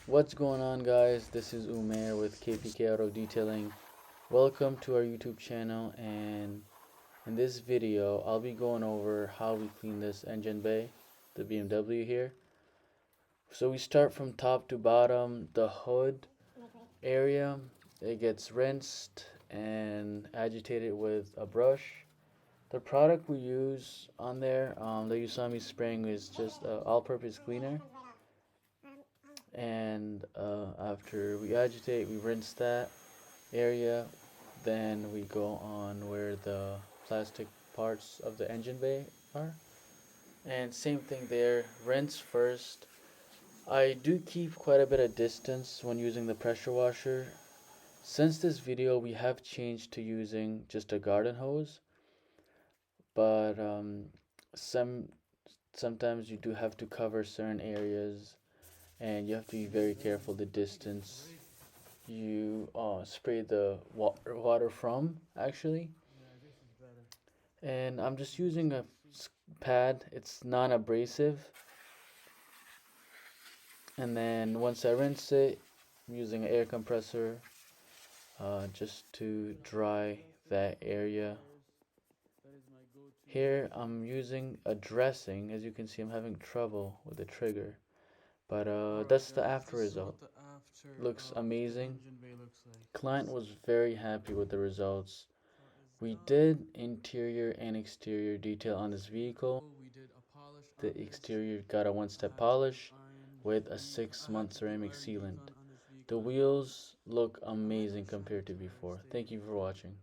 What's going on, guys? This is Umair with KPK Auto Detailing. Welcome to our YouTube channel, and in this video I'll be going over how we clean this engine bay, the BMW here. So we start from top to bottom. The hood area, it gets rinsed and agitated with a brush. The product we use on there that you saw me spraying is just all-purpose cleaner. And after we agitate, we rinse that area, then we go on where the plastic parts of the engine bay are, and same thing there, rinse first. I do keep quite a bit of distance when using the pressure washer. Since this video we have changed to using just a garden hose, but some sometimes you do have to cover certain areas, and you have to be very careful the distance you spray the water from, actually. And I'm just using a pad, it's non-abrasive. And then once I rinse it, I'm using an air compressor just to dry that area. Here I'm using a dressing. As you can see, I'm having trouble with the trigger, but that's the after result. Looks amazing. Client was very happy with the results. We did interior and exterior detail on this vehicle. The exterior got a one-step polish with a 6-month ceramic sealant. The wheels look amazing compared to before. Thank you for watching.